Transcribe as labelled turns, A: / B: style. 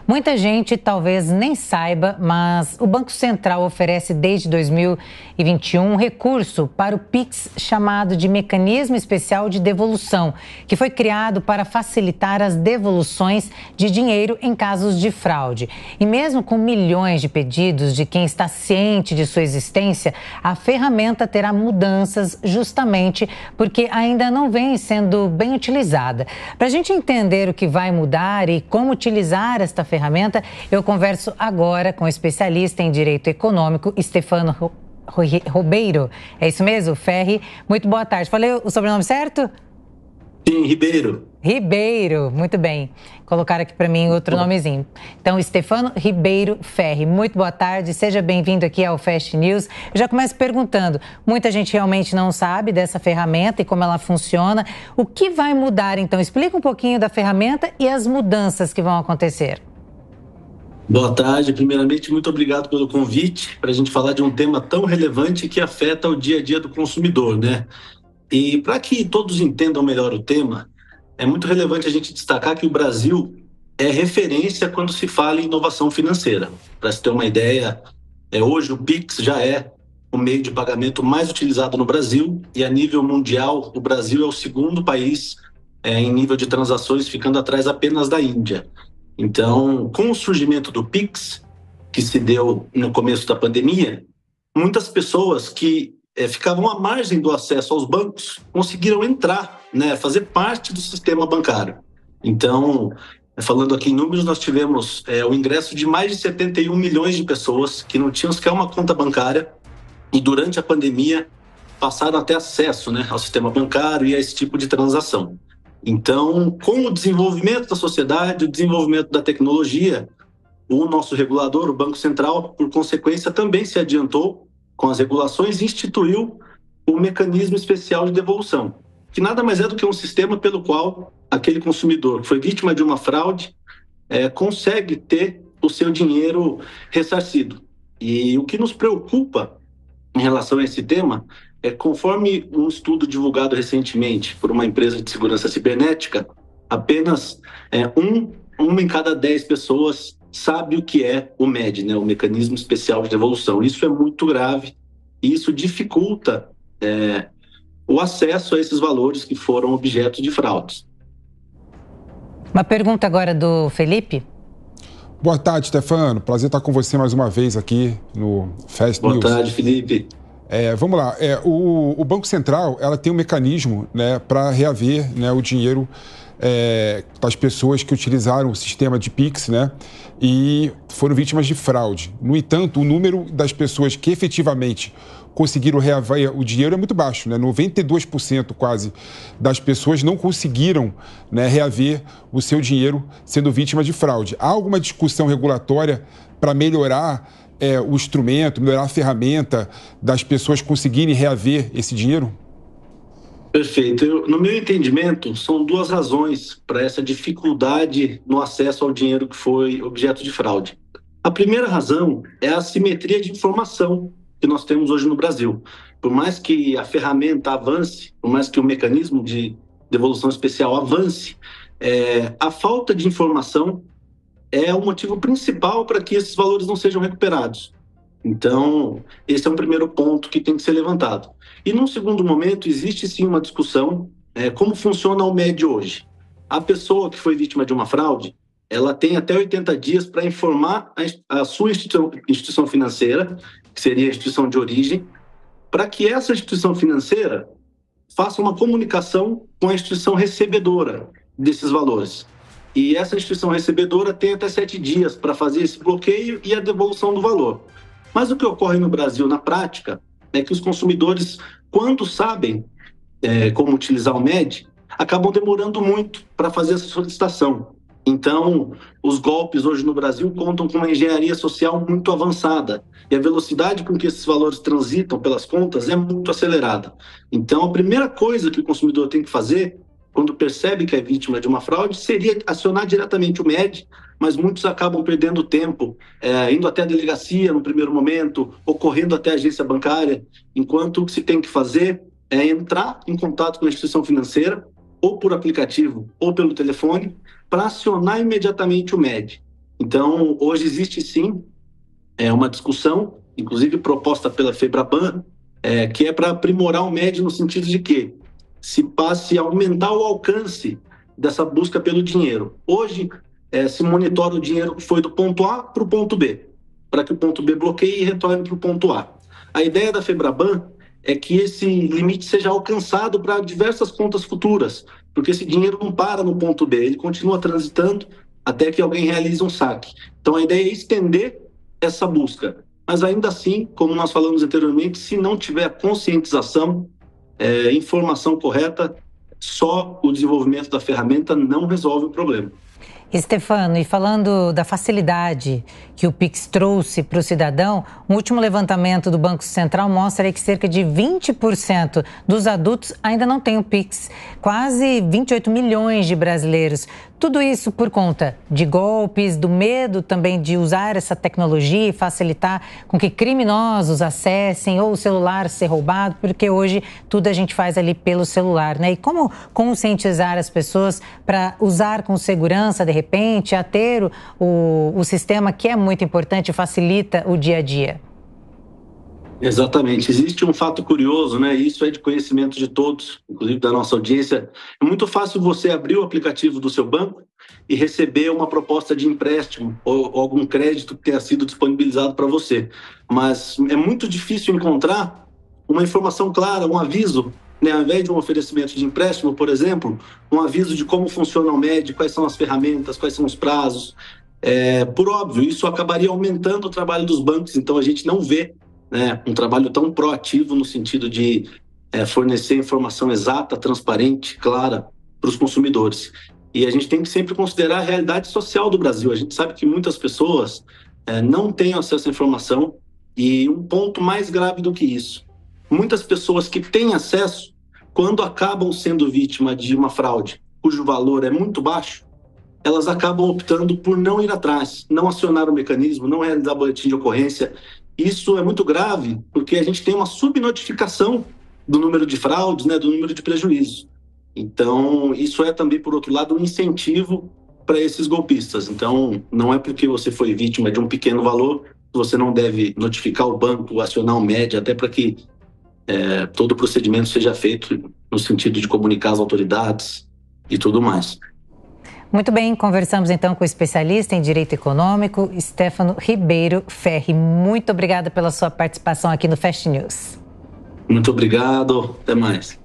A: Muita gente talvez nem saiba, mas o Banco Central oferece desde 2021 um recurso para o Pix chamado de Mecanismo Especial de Devolução, que foi criado para facilitar as devoluções de dinheiro em casos de fraude. E mesmo com milhões de pedidos de quem está ciente de sua existência, a ferramenta terá mudanças justamente porque ainda não vem sendo bem utilizada. Para a gente entender o que vai mudar e como utilizar esta ferramenta, eu converso agora com o especialista em Direito Econômico, Stefano Ribeiro. É isso mesmo, Ferri? Muito boa tarde. Falei o sobrenome certo?
B: Sim, Ribeiro.
A: Ribeiro, muito bem. Colocaram aqui para mim outro nomezinho. Então, Stefano Ribeiro Ferri, muito boa tarde, seja bem-vindo aqui ao Fast News. Eu já começo perguntando, muita gente realmente não sabe dessa ferramenta e como ela funciona. O que vai mudar, então? Explica um pouquinho da ferramenta e as mudanças que vão acontecer.
B: Boa tarde. Primeiramente, muito obrigado pelo convite para a gente falar de um tema tão relevante que afeta o dia a dia do consumidor, né? E para que todos entendam melhor o tema, é muito relevante a gente destacar que o Brasil é referência quando se fala em inovação financeira. Para se ter uma ideia, hoje o Pix já é o meio de pagamento mais utilizado no Brasil e a nível mundial o Brasil é o segundo país em nível de transações, ficando atrás apenas da Índia. Então, com o surgimento do Pix, que se deu no começo da pandemia, muitas pessoas que ficavam à margem do acesso aos bancos conseguiram entrar, né, fazer parte do sistema bancário. Então, falando aqui em números, nós tivemos o ingresso de mais de 71 milhões de pessoas que não tinham sequer uma conta bancária e durante a pandemia passaram a ter acesso, né, ao sistema bancário e a esse tipo de transação. Então, com o desenvolvimento da sociedade, o desenvolvimento da tecnologia, o nosso regulador, o Banco Central, por consequência, também se adiantou com as regulações e instituiu o mecanismo especial de devolução, que nada mais é do que um sistema pelo qual aquele consumidor que foi vítima de uma fraude consegue ter o seu dinheiro ressarcido. E o que nos preocupa em relação a esse tema é, conforme um estudo divulgado recentemente por uma empresa de segurança cibernética, apenas uma em cada 10 pessoas sabe o que é o MED, né, o Mecanismo Especial de Devolução. Isso é muito grave e isso dificulta o acesso a esses valores que foram objeto de fraudes.
A: Uma pergunta agora do Felipe.
C: Boa tarde, Stefano. Prazer estar com você mais uma vez aqui no Fast News.
B: Boa tarde, Felipe.
C: Vamos lá. O Banco Central ela tem um mecanismo, né, para reaver, né, o dinheiro das pessoas que utilizaram o sistema de Pix, né, e foram vítimas de fraude. No entanto, o número das pessoas que efetivamente conseguiram reaver o dinheiro é muito baixo, né? 92% quase das pessoas não conseguiram, né, reaver o seu dinheiro sendo vítima de fraude. Há alguma discussão regulatória para melhorar o instrumento, melhorar a ferramenta das pessoas conseguirem reaver esse dinheiro?
B: Perfeito. No meu entendimento, são duas razões para essa dificuldade no acesso ao dinheiro que foi objeto de fraude. A primeira razão é a assimetria de informação que nós temos hoje no Brasil. Por mais que a ferramenta avance, por mais que o mecanismo de devolução especial avance, a falta de informação é o motivo principal para que esses valores não sejam recuperados. Então, esse é um primeiro ponto que tem que ser levantado. E, num segundo momento, existe sim uma discussão como funciona o MED hoje. A pessoa que foi vítima de uma fraude, ela tem até 80 dias para informar a sua instituição financeira, que seria a instituição de origem, para que essa instituição financeira faça uma comunicação com a instituição recebedora desses valores. E essa instituição recebedora tem até 7 dias para fazer esse bloqueio e a devolução do valor. Mas o que ocorre no Brasil, na prática, é que os consumidores, quando sabem como utilizar o MED, acabam demorando muito para fazer essa solicitação. Então, os golpes hoje no Brasil contam com uma engenharia social muito avançada e a velocidade com que esses valores transitam pelas contas é muito acelerada. Então, a primeira coisa que o consumidor tem que fazer, quando percebe que é vítima de uma fraude, seria acionar diretamente o MED, mas muitos acabam perdendo tempo, indo até a delegacia no primeiro momento, ou correndo até a agência bancária, enquanto o que se tem que fazer é entrar em contato com a instituição financeira, ou por aplicativo, ou pelo telefone, para acionar imediatamente o MED. Então, hoje existe sim uma discussão, inclusive proposta pela FEBRABAN, que é para aprimorar o MED no sentido de que se passe a aumentar o alcance dessa busca pelo dinheiro. Hoje, se monitora o dinheiro que foi do ponto A para o ponto B, para que o ponto B bloqueie e retorne para o ponto A. A ideia da FEBRABAN é que esse limite seja alcançado para diversas contas futuras, porque esse dinheiro não para no ponto B, ele continua transitando até que alguém realize um saque. Então, a ideia é estender essa busca. Mas ainda assim, como nós falamos anteriormente, se não tiver conscientização, informação correta, só o desenvolvimento da ferramenta não resolve o problema.
A: Stefano, e falando da facilidade que o Pix trouxe para o cidadão, um último levantamento do Banco Central mostra que cerca de 20% dos adultos ainda não têm o Pix. Quase 28 milhões de brasileiros. Tudo isso por conta de golpes, do medo também de usar essa tecnologia e facilitar com que criminosos acessem ou o celular ser roubado, porque hoje tudo a gente faz ali pelo celular, né? E como conscientizar as pessoas para usar com segurança, de repente, a ter o sistema que é muito importante e facilita o dia a dia?
B: Exatamente. Existe um fato curioso, né? Isso é de conhecimento de todos, inclusive da nossa audiência. É muito fácil você abrir o aplicativo do seu banco e receber uma proposta de empréstimo ou algum crédito que tenha sido disponibilizado para você. Mas é muito difícil encontrar uma informação clara, um aviso, né? Ao invés de um oferecimento de empréstimo, por exemplo, um aviso de como funciona o MED, quais são as ferramentas, quais são os prazos. Por óbvio, isso acabaria aumentando o trabalho dos bancos, então a gente não vê, né, um trabalho tão proativo no sentido de fornecer informação exata, transparente, clara para os consumidores. E a gente tem que sempre considerar a realidade social do Brasil. A gente sabe que muitas pessoas não têm acesso à informação e um ponto mais grave do que isso, muitas pessoas que têm acesso, quando acabam sendo vítima de uma fraude, cujo valor é muito baixo, elas acabam optando por não ir atrás, não acionar o mecanismo, não realizar boletim de ocorrência. Isso é muito grave, porque a gente tem uma subnotificação do número de fraudes, né, do número de prejuízos. Então, isso é também, por outro lado, um incentivo para esses golpistas. Então, não é porque você foi vítima de um pequeno valor que você não deve notificar o banco, acionar o MED, até para que todo o procedimento seja feito no sentido de comunicar as autoridades e tudo mais.
A: Muito bem, conversamos então com o especialista em Direito Econômico, Stefano Ribeiro Ferri. Muito obrigada pela sua participação aqui no Fast News.
B: Muito obrigado, até mais.